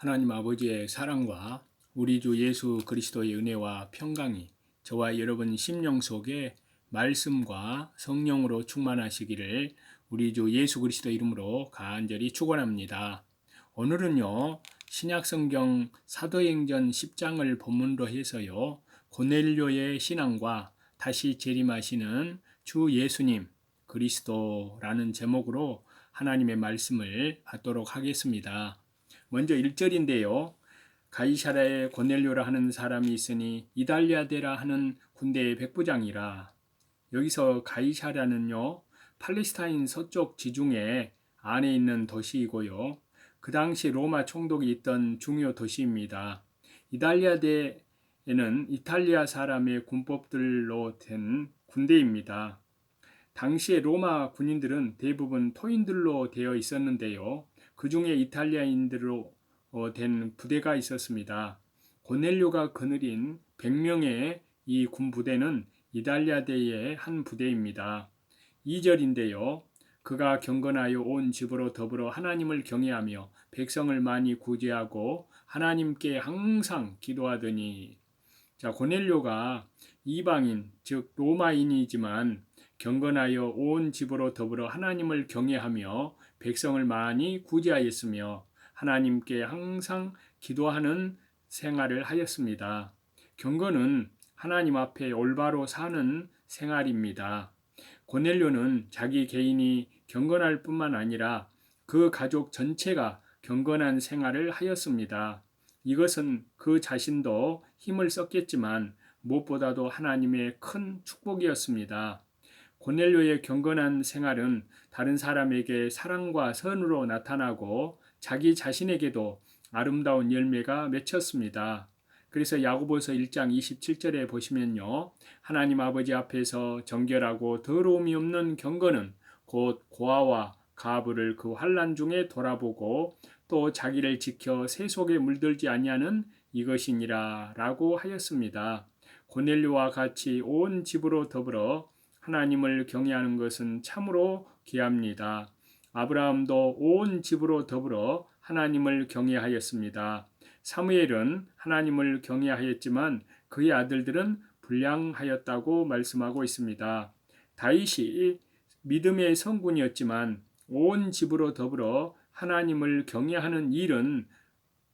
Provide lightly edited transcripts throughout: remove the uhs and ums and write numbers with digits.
하나님 아버지의 사랑과 우리 주 예수 그리스도의 은혜와 평강이 저와 여러분 심령 속에 말씀과 성령으로 충만하시기를 우리 주 예수 그리스도 이름으로 간절히 축원합니다. 오늘은요, 신약성경 사도행전 10장을 본문으로 해서요, 고넬료의 신앙과 다시 재림하시는 주 예수님 그리스도라는 제목으로 하나님의 말씀을 받도록 하겠습니다. 먼저 1절인데요. 가이사랴에 고넬료라 하는 사람이 있으니 이달리아데라 하는 군대의 백부장이라. 여기서 가이사랴는요, 팔레스타인 서쪽 지중해 안에 있는 도시이고요. 그 당시 로마 총독이 있던 중요 도시입니다. 이달리아데에는 이탈리아 사람의 군법들로 된 군대입니다. 당시에 로마 군인들은 대부분 토인들로 되어 있었는데요. 그 중에 이탈리아인들로 된 부대가 있었습니다. 고넬료가 거느린 100명의 이 군부대는 이달리아대의 한 부대입니다. 2절인데요. 그가 경건하여 온 집으로 더불어 하나님을 경외하며 백성을 많이 구제하고 하나님께 항상 기도하더니. 자, 고넬료가 이방인, 즉 로마인이지만 경건하여 온 집으로 더불어 하나님을 경외하며 백성을 많이 구제하였으며 하나님께 항상 기도하는 생활을 하였습니다. 경건은 하나님 앞에 올바로 사는 생활입니다. 고넬료는 자기 개인이 경건할 뿐만 아니라 그 가족 전체가 경건한 생활을 하였습니다. 이것은 그 자신도 힘을 썼겠지만 무엇보다도 하나님의 큰 축복이었습니다. 고넬료의 경건한 생활은 다른 사람에게 사랑과 선으로 나타나고 자기 자신에게도 아름다운 열매가 맺혔습니다. 그래서 야고보서 1장 27절에 보시면요. 하나님 아버지 앞에서 정결하고 더러움이 없는 경건은 곧 고아와 가부를 그 환난 중에 돌아보고 또 자기를 지켜 새 속에 물들지 아니하는 이것이니라 라고 하였습니다. 고넬료와 같이 온 집으로 더불어 하나님을 경외하는 것은 참으로 귀합니다. 아브라함도 온 집으로 더불어 하나님을 경외하였습니다. 사무엘은 하나님을 경외하였지만 그의 아들들은 불량하였다고 말씀하고 있습니다. 다윗이 믿음의 성군이었지만 온 집으로 더불어 하나님을 경외하는 일은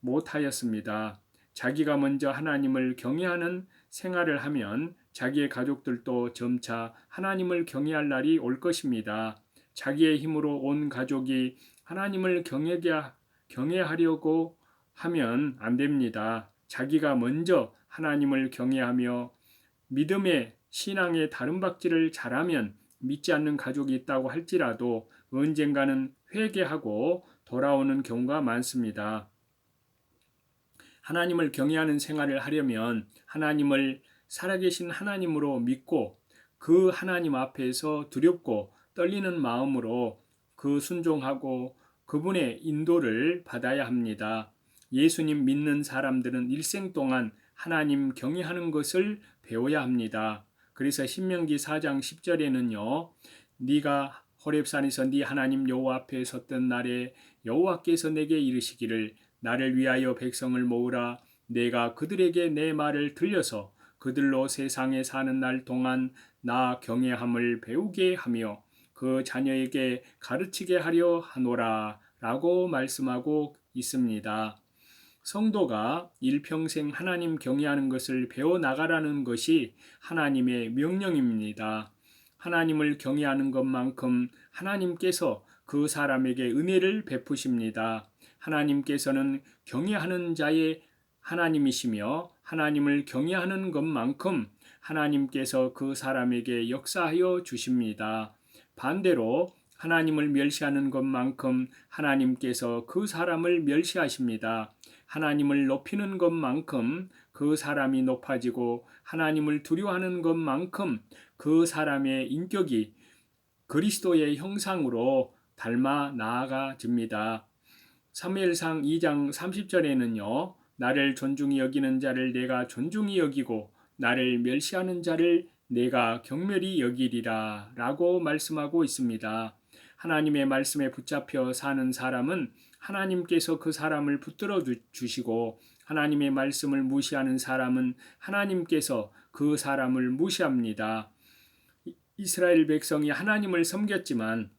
못하였습니다. 자기가 먼저 하나님을 경외하는 생활을 하면 자기의 가족들도 점차 하나님을 경외할 날이 올 것입니다. 자기의 힘으로 온 가족이 하나님을 경외하려고 하면 안 됩니다. 자기가 먼저 하나님을 경외하며 믿음의 신앙의 다름박질을 잘하면 믿지 않는 가족이 있다고 할지라도 언젠가는 회개하고 돌아오는 경우가 많습니다. 하나님을 경외하는 생활을 하려면 하나님을 살아계신 하나님으로 믿고 그 하나님 앞에서 두렵고 떨리는 마음으로 그 순종하고 그분의 인도를 받아야 합니다. 예수님 믿는 사람들은 일생 동안 하나님 경외하는 것을 배워야 합니다. 그래서 신명기 4장 10절에는요. 네가 호렙산에서 네 하나님 여호와 앞에 섰던 날에 여호와께서 내게 이르시기를 나를 위하여 백성을 모으라. 내가 그들에게 내 말을 들려서 그들로 세상에 사는 날 동안 나 경외함을 배우게 하며 그 자녀에게 가르치게 하려 하노라 라고 말씀하고 있습니다. 성도가 일평생 하나님 경외하는 것을 배워나가라는 것이 하나님의 명령입니다. 하나님을 경외하는 것만큼 하나님께서 그 사람에게 은혜를 베푸십니다. 하나님께서는 경외하는 자의 하나님이시며 하나님을 경외하는 것만큼 하나님께서 그 사람에게 역사하여 주십니다. 반대로 하나님을 멸시하는 것만큼 하나님께서 그 사람을 멸시하십니다. 하나님을 높이는 것만큼 그 사람이 높아지고 하나님을 두려워하는 것만큼 그 사람의 인격이 그리스도의 형상으로 닮아 나아가집니다. 사무엘상 2장 30절에는요. 나를 존중히 여기는 자를 내가 존중히 여기고 나를 멸시하는 자를 내가 경멸히 여기리라 라고 말씀하고 있습니다. 하나님의 말씀에 붙잡혀 사는 사람은 하나님께서 그 사람을 붙들어 주시고 하나님의 말씀을 무시하는 사람은 하나님께서 그 사람을 무시합니다. 이스라엘 백성이 하나님을 섬겼지만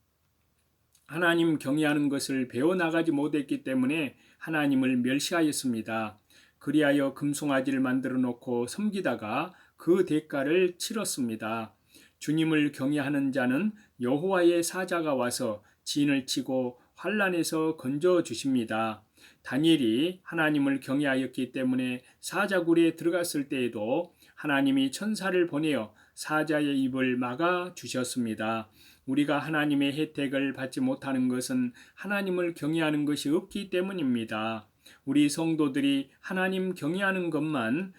하나님 경외하는 것을 배워나가지 못했기 때문에 하나님을 멸시하였습니다. 그리하여 금송아지를 만들어 놓고 섬기다가 그 대가를 치렀습니다. 주님을 경외하는 자는 여호와의 사자가 와서 진을 치고 환난에서 건져 주십니다. 다니엘이 하나님을 경외하였기 때문에 사자굴에 들어갔을 때에도 하나님이 천사를 보내어 사자의 입을 막아 주셨습니다. 우리가 하나님의 혜택을 받지 못하는 것은 하나님을 경외하는 것이 없기 때문입니다. 우리 성도들이 하나님 경외하는 것만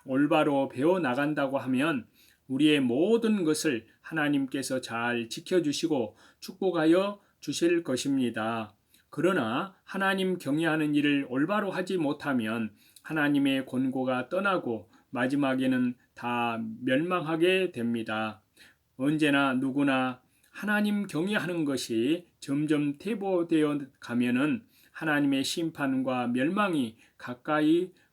올바로 배워 나간다고 하면 우리의 모든 것을 하나님께서 잘 지켜주시고 축복하여 주실 것입니다. 그러나 하나님 경외하는 일을 올바로 하지 못하면 하나님의 권고가 떠나고 마지막에는 다 멸망하게 됩니다. 언제나 누구나 하나님 경외하는 것이 점점 퇴보되어 가면은 하나님의 심판과 멸망이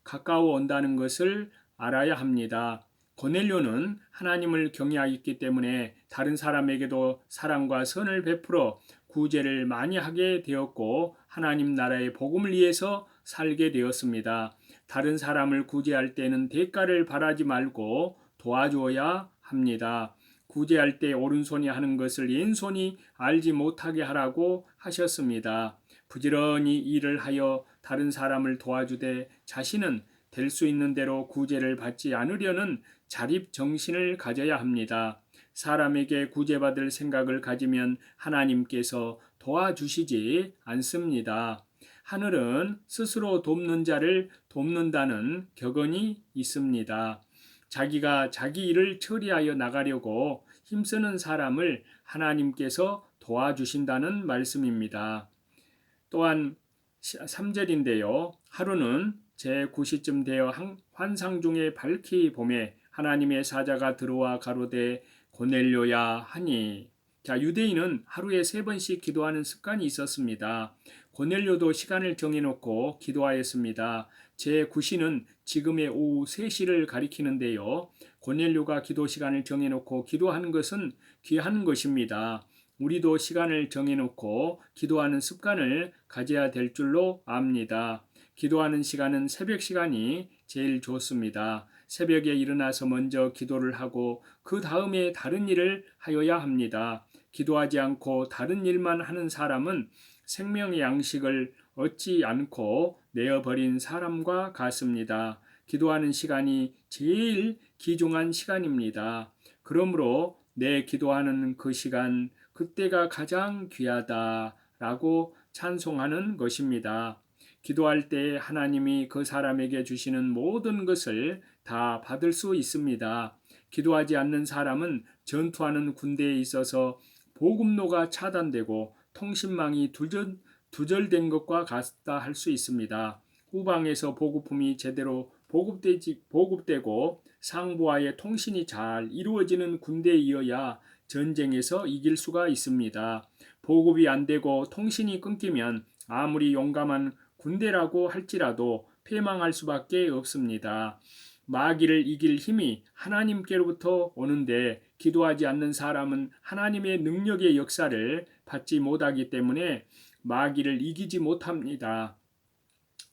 가까워 온다는 것을 알아야 합니다. 고넬료는 하나님을 경외하였기 때문에 다른 사람에게도 사랑과 선을 베풀어 구제를 많이 하게 되었고 하나님 나라의 복음을 위해서 살게 되었습니다. 다른 사람을 구제할 때는 대가를 바라지 말고 도와주어야 합니다. 구제할 때 오른손이 하는 것을 왼손이 알지 못하게 하라고 하셨습니다. 부지런히 일을 하여 다른 사람을 도와주되 자신은 될 수 있는 대로 구제를 받지 않으려는 자립 정신을 가져야 합니다. 사람에게 구제받을 생각을 가지면 하나님께서 도와주시지 않습니다. 하늘은 스스로 돕는 자를 돕는다는 격언이 있습니다. 자기가 자기 일을 처리하여 나가려고 힘쓰는 사람을 하나님께서 도와주신다는 말씀입니다. 또한 3절인데요. 하루는 제9시쯤 되어 환상 중에 밝히 봄에 하나님의 사자가 들어와 가로되 고넬료야 하니. 유대인은 하루에 3번씩 기도하는 습관이 있었습니다. 고넬료도 시간을 정해놓고 기도하였습니다. 제9시는 지금의 오후 3시를 가리키는데요. 고넬료가 기도 시간을 정해놓고 기도하는 것은 귀한 것입니다. 우리도 시간을 정해놓고 기도하는 습관을 가져야 될 줄로 압니다. 기도하는 시간은 새벽 시간이 제일 좋습니다. 새벽에 일어나서 먼저 기도를 하고 그 다음에 다른 일을 하여야 합니다. 기도하지 않고 다른 일만 하는 사람은 생명의 양식을 얻지 않고 내어버린 사람과 같습니다. 기도하는 시간이 제일 귀중한 시간입니다. 그러므로 내 기도하는 그 시간, 그때가 가장 귀하다라고 찬송하는 것입니다. 기도할 때 하나님이 그 사람에게 주시는 모든 것을 다 받을 수 있습니다. 기도하지 않는 사람은 전투하는 군대에 있어서 보급로가 차단되고 통신망이 두절된 것과 같다 할 수 있습니다. 후방에서 보급품이 제대로 보급되고 상부와의 통신이 잘 이루어지는 군대이어야 전쟁에서 이길 수가 있습니다. 보급이 안 되고 통신이 끊기면 아무리 용감한 군대라고 할지라도 패망할 수밖에 없습니다. 마귀를 이길 힘이 하나님께로부터 오는데 기도하지 않는 사람은 하나님의 능력의 역사를 받지 못하기 때문에 마귀를 이기지 못합니다.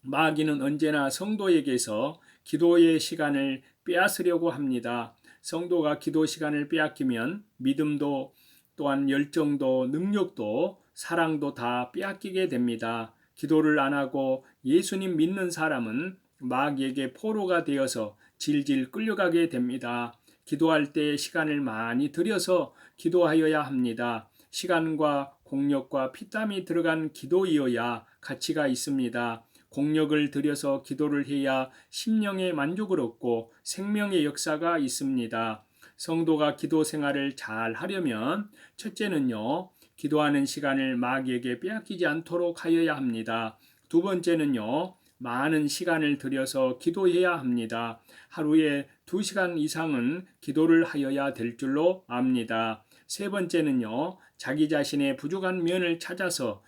마귀는 언제나 성도에게서 기도의 시간을 빼앗으려고 합니다. 성도가 기도 시간을 빼앗기면 믿음도 또한 열정도 능력도 사랑도 다 빼앗기게 됩니다. 기도를 안 하고 예수님 믿는 사람은 마귀에게 포로가 되어서 질질 끌려가게 됩니다. 기도할 때 시간을 많이 들여서 기도하여야 합니다. 시간과 공력과 피땀이 들어간 기도이어야 가치가 있습니다. 공력을 들여서 기도를 해야 심령의 만족을 얻고 생명의 역사가 있습니다. 성도가 기도 생활을 잘 하려면 첫째는요, 기도하는 시간을 마귀에게 빼앗기지 않도록 하여야 합니다. 두 번째는요, 많은 시간을 들여서 기도해야 합니다. 하루에 2시간 이상은 기도를 하여야 될 줄로 압니다. 세 번째는요, 자기 자신의 부족한 면을 찾아서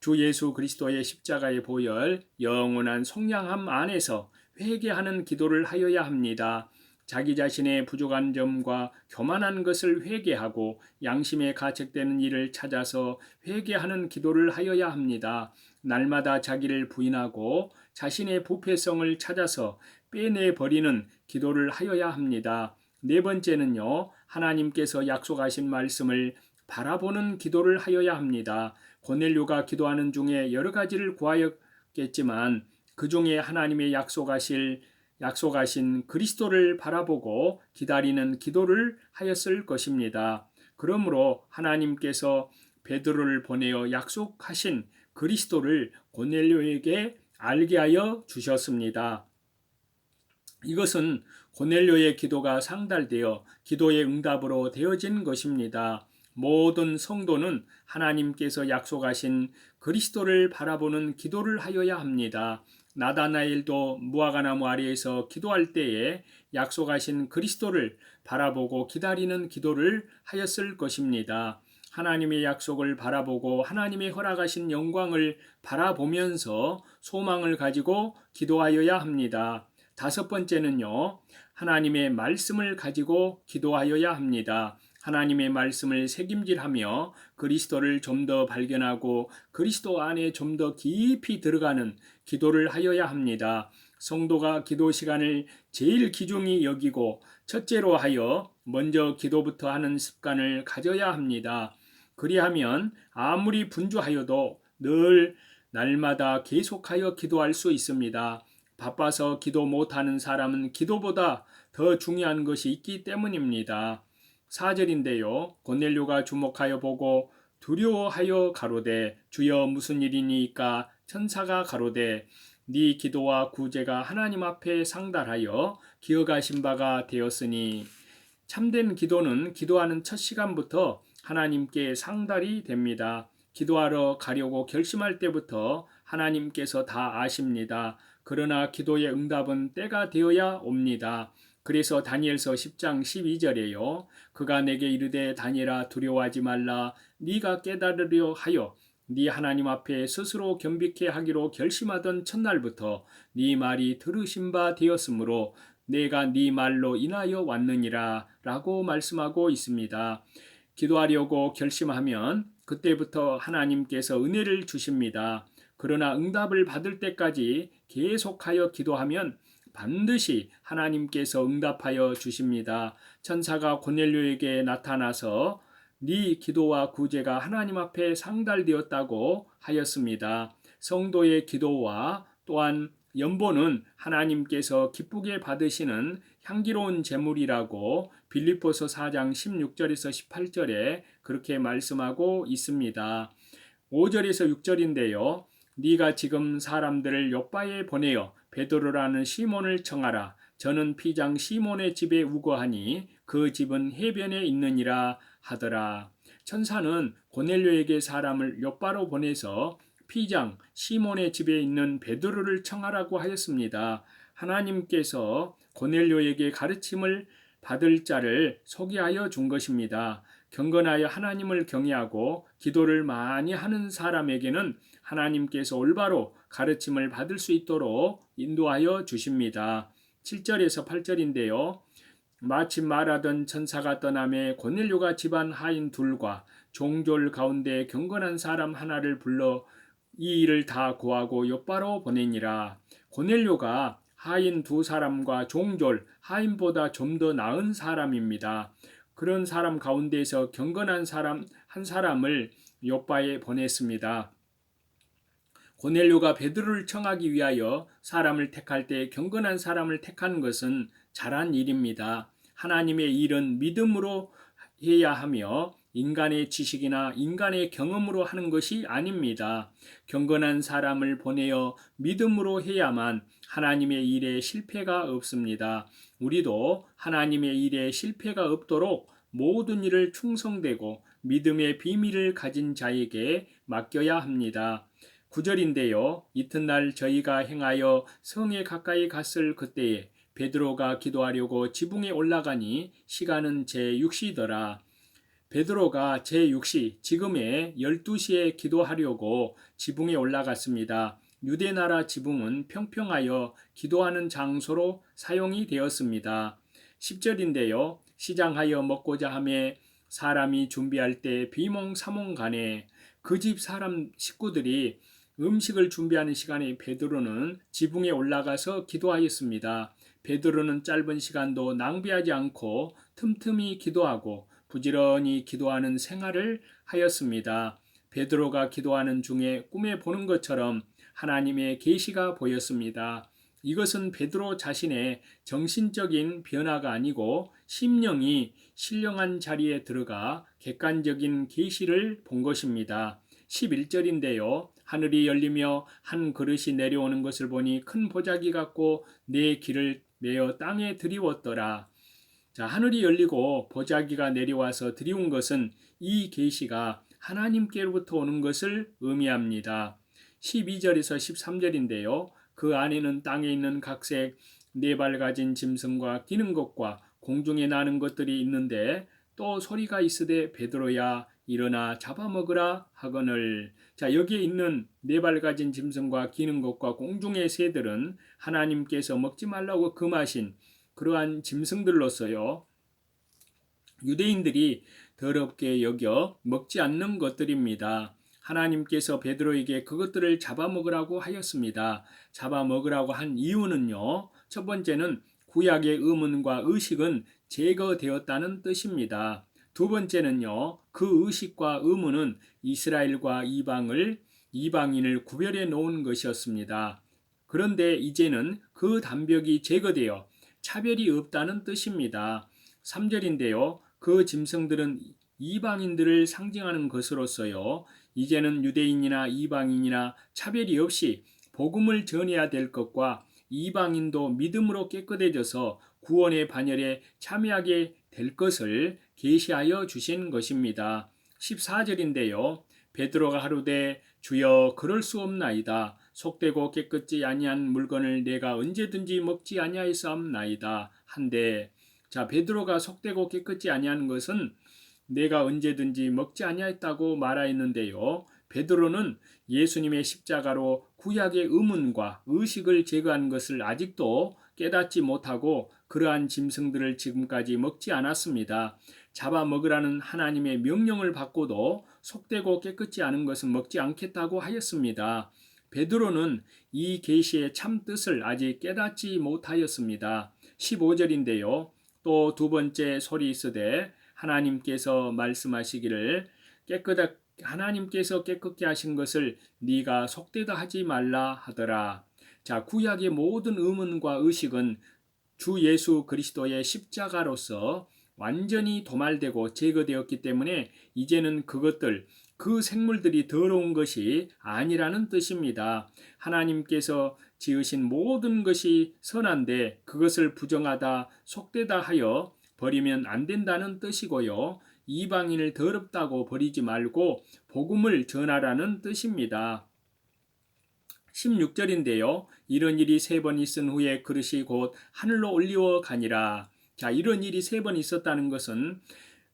주 예수 그리스도의 십자가의 보혈, 영원한 속량함 안에서 회개하는 기도를 하여야 합니다. 자기 자신의 부족한 점과 교만한 것을 회개하고 양심에 가책되는 일을 찾아서 회개하는 기도를 하여야 합니다. 날마다 자기를 부인하고 자신의 부패성을 찾아서 빼내버리는 기도를 하여야 합니다. 네 번째는요, 하나님께서 약속하신 말씀을 바라보는 기도를 하여야 합니다. 고넬료가 기도하는 중에 여러 가지를 구하였겠지만 그 중에 하나님의 약속하신 그리스도를 바라보고 기다리는 기도를 하였을 것입니다. 그러므로 하나님께서 베드로를 보내어 약속하신 그리스도를 고넬료에게 알게 하여 주셨습니다. 이것은 고넬료의 기도가 상달되어 기도의 응답으로 되어진 것입니다. 모든 성도는 하나님께서 약속하신 그리스도를 바라보는 기도를 하여야 합니다. 나다나엘도 무화과나무 아래에서 기도할 때에 약속하신 그리스도를 바라보고 기다리는 기도를 하였을 것입니다. 하나님의 약속을 바라보고 하나님의 허락하신 영광을 바라보면서 소망을 가지고 기도하여야 합니다. 다섯 번째는요, 하나님의 말씀을 가지고 기도하여야 합니다. 하나님의 말씀을 새김질하며 그리스도를 좀 더 발견하고 그리스도 안에 좀 더 깊이 들어가는 기도를 하여야 합니다. 성도가 기도 시간을 제일 귀중히 여기고 첫째로 하여 먼저 기도부터 하는 습관을 가져야 합니다. 그리하면 아무리 분주하여도 늘 날마다 계속하여 기도할 수 있습니다. 바빠서 기도 못하는 사람은 기도보다 더 중요한 것이 있기 때문입니다. 4절인데요. 고넬료가 주목하여 보고 두려워하여 가로되 주여 무슨 일이니까? 천사가 가로되 네 기도와 구제가 하나님 앞에 상달하여 기억하신 바가 되었으니. 참된 기도는 기도하는 첫 시간부터 하나님께 상달이 됩니다. 기도하러 가려고 결심할 때부터 하나님께서 다 아십니다. 그러나 기도의 응답은 때가 되어야 옵니다. 그래서 다니엘서 10장 12절에요. 그가 내게 이르되 다니엘아 두려워하지 말라. 네가 깨달으려 하여 네 하나님 앞에 스스로 겸비케 하기로 결심하던 첫날부터 네 말이 들으신 바 되었으므로 내가 네 말로 인하여 왔느니라 라고 말씀하고 있습니다. 기도하려고 결심하면 그때부터 하나님께서 은혜를 주십니다. 그러나 응답을 받을 때까지 계속하여 기도하면 반드시 하나님께서 응답하여 주십니다. 천사가 고넬료에게 나타나서 네 기도와 구제가 하나님 앞에 상달되었다고 하였습니다. 성도의 기도와 또한 연보는 하나님께서 기쁘게 받으시는 향기로운 제물이라고 빌립보서 4장 16절에서 18절에 그렇게 말씀하고 있습니다. 5절에서 6절인데요. 네가 지금 사람들을 요바에 보내어 베드로라는 시몬을 청하라. 저는 피장 시몬의 집에 우거하니 그 집은 해변에 있느니라 하더라. 천사는 고넬료에게 사람을 요바로 보내서 피장 시몬의 집에 있는 베드로를 청하라고 하였습니다. 하나님께서 고넬료에게 가르침을 받을 자를 소개하여 준 것입니다. 경건하여 하나님을 경외하고 기도를 많이 하는 사람에게는 하나님께서 올바로 가르침을 받을 수 있도록 인도하여 주십니다. 7절에서 8절인데요. 마침 말하던 천사가 떠나매 고넬료가 집안 하인 둘과 종졸 가운데 경건한 사람 하나를 불러 이 일을 다 고하고 요바로 보내니라. 고넬료가 하인 두 사람과 종졸 하인보다 좀 더 나은 사람입니다. 그런 사람 가운데서 경건한 사람 한 사람을 요바에 보냈습니다. 고넬료가 베드로를 청하기 위하여 사람을 택할 때 경건한 사람을 택한 것은 잘한 일입니다. 하나님의 일은 믿음으로 해야 하며 인간의 지식이나 인간의 경험으로 하는 것이 아닙니다. 경건한 사람을 보내어 믿음으로 해야만 하나님의 일에 실패가 없습니다. 우리도 하나님의 일에 실패가 없도록 모든 일을 충성되고 믿음의 비밀을 가진 자에게 맡겨야 합니다. 9절인데요. 이튿날 저희가 행하여 성에 가까이 갔을 그때에 베드로가 기도하려고 지붕에 올라가니 시간은 제6시더라. 베드로가 제6시 지금의 12시에 기도하려고 지붕에 올라갔습니다. 유대 나라 지붕은 평평하여 기도하는 장소로 사용이 되었습니다. 10절인데요. 시장하여 먹고자 하매 사람이 준비할 때 비몽사몽간에 그 집 사람 식구들이 음식을 준비하는 시간에 베드로는 지붕에 올라가서 기도하였습니다. 베드로는 짧은 시간도 낭비하지 않고 틈틈이 기도하고 부지런히 기도하는 생활을 하였습니다. 베드로가 기도하는 중에 꿈에 보는 것처럼 하나님의 계시가 보였습니다. 이것은 베드로 자신의 정신적인 변화가 아니고 심령이 신령한 자리에 들어가 객관적인 계시를 본 것입니다. 11절인데요. 하늘이 열리며 한 그릇이 내려오는 것을 보니 큰 보자기 같고 내 길을 메어 땅에 드리웠더라. 자, 하늘이 열리고 보자기가 내려와서 드리운 것은 이 계시가 하나님께로부터 오는 것을 의미합니다. 12절에서 13절인데요. 그 안에는 땅에 있는 각색 네 발 가진 짐승과 기는 것과 공중에 나는 것들이 있는데 또 소리가 있으되 베드로야 일어나 잡아먹으라 하거늘. 자, 여기에 있는 네 발 가진 짐승과 기는 것과 공중의 새들은 하나님께서 먹지 말라고 금하신 그러한 짐승들로서요. 유대인들이 더럽게 여겨 먹지 않는 것들입니다. 하나님께서 베드로에게 그것들을 잡아먹으라고 하였습니다. 잡아먹으라고 한 이유는요. 첫 번째는 구약의 의문과 의식은 제거되었다는 뜻입니다. 두 번째는요. 그 의식과 의문은 이스라엘과 이방인을 구별해 놓은 것이었습니다. 그런데 이제는 그 담벽이 제거되어 차별이 없다는 뜻입니다. 3절인데요. 그 짐승들은 이방인들을 상징하는 것으로서요. 이제는 유대인이나 이방인이나 차별이 없이 복음을 전해야 될 것과 이방인도 믿음으로 깨끗해져서 구원의 반열에 참여하게 될 것을 계시하여 주신 것입니다. 14절인데요. 베드로가 하루되 주여 그럴 수 없나이다. 속되고 깨끗지 아니한 물건을 내가 언제든지 먹지 아니하였사옵나이다 한데, 자, 베드로가 속되고 깨끗지 아니한 것은 내가 언제든지 먹지 아니하였다고 말하였는데요. 베드로는 예수님의 십자가로 구약의 의문과 의식을 제거한 것을 아직도 깨닫지 못하고 그러한 짐승들을 지금까지 먹지 않았습니다. 잡아먹으라는 하나님의 명령을 받고도 속되고 깨끗지 않은 것은 먹지 않겠다고 하였습니다. 베드로는 이 계시의 참 뜻을 아직 깨닫지 못하였습니다. 15절인데요. 또 두 번째 소리 있으되 하나님께서 말씀하시기를 하나님께서 깨끗게 하신 것을 네가 속되다 하지 말라 하더라. 자, 구약의 모든 의문과 의식은 주 예수 그리스도의 십자가로서 완전히 도말되고 제거되었기 때문에 이제는 그 생물들이 더러운 것이 아니라는 뜻입니다. 하나님께서 지으신 모든 것이 선한데 그것을 부정하다 속되다 하여 버리면 안 된다는 뜻이고요. 이방인을 더럽다고 버리지 말고 복음을 전하라는 뜻입니다. 16절인데요. 이런 일이 3번 있은 후에 그릇이 곧 하늘로 올리워 가니라. 자, 이런 일이 3번 있었다는 것은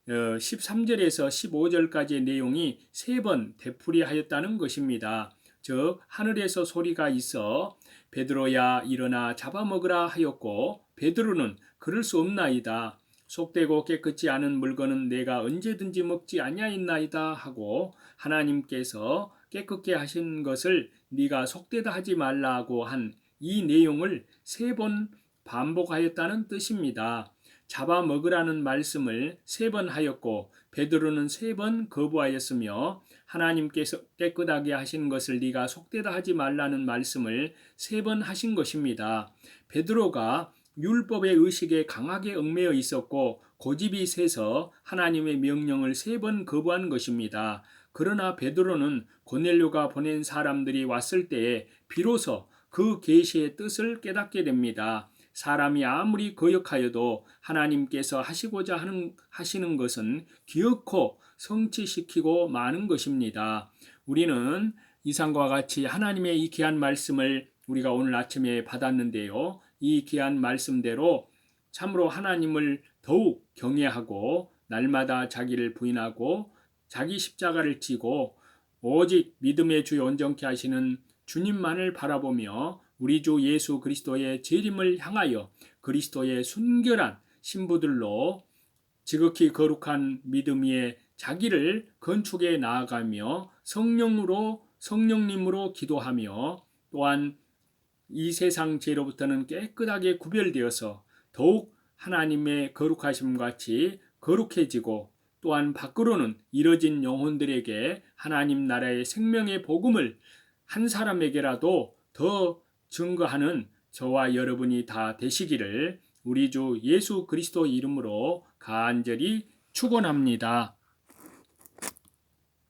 13절에서 15절까지의 내용이 3번 되풀이하였다는 것입니다. 즉 하늘에서 소리가 있어 베드로야 일어나 잡아먹으라 하였고 베드로는 그럴 수 없나이다. 속되고 깨끗지 않은 물건은 내가 언제든지 먹지 아니하였나이다 하고 하나님께서 깨끗게 하신 것을 네가 속되다 하지 말라고 한 이 내용을 3번 반복하였다는 뜻입니다. 잡아먹으라는 말씀을 3번 하였고 베드로는 3번 거부하였으며 하나님께서 깨끗하게 하신 것을 네가 속되다 하지 말라는 말씀을 3번 하신 것입니다. 베드로가 율법의 의식에 강하게 얽매여 있었고 고집이 세서 하나님의 명령을 3번 거부한 것입니다. 그러나 베드로는 고넬료가 보낸 사람들이 왔을 때에 비로소 그 계시의 뜻을 깨닫게 됩니다. 사람이 아무리 거역하여도 하나님께서 하시고자 하시는 것은 기어코 성취시키고 마는 것입니다. 우리는 이상과 같이 하나님의 이 귀한 말씀을 우리가 오늘 아침에 받았는데요. 이 귀한 말씀대로 참으로 하나님을 더욱 경외하고 날마다 자기를 부인하고 자기 십자가를 지고 오직 믿음의 주 온전케 하시는 주님만을 바라보며 우리 주 예수 그리스도의 재림을 향하여 그리스도의 순결한 신부들로 지극히 거룩한 믿음 위에 자기를 건축해 나아가며 성령님으로 기도하며 또한 이 세상 죄로부터는 깨끗하게 구별되어서 더욱 하나님의 거룩하심 같이 거룩해지고 또한 밖으로는 잃어진 영혼들에게 하나님 나라의 생명의 복음을 한 사람에게라도 더 증거하는 저와 여러분이 다 되시기를 우리 주 예수 그리스도 이름으로 간절히 축원합니다.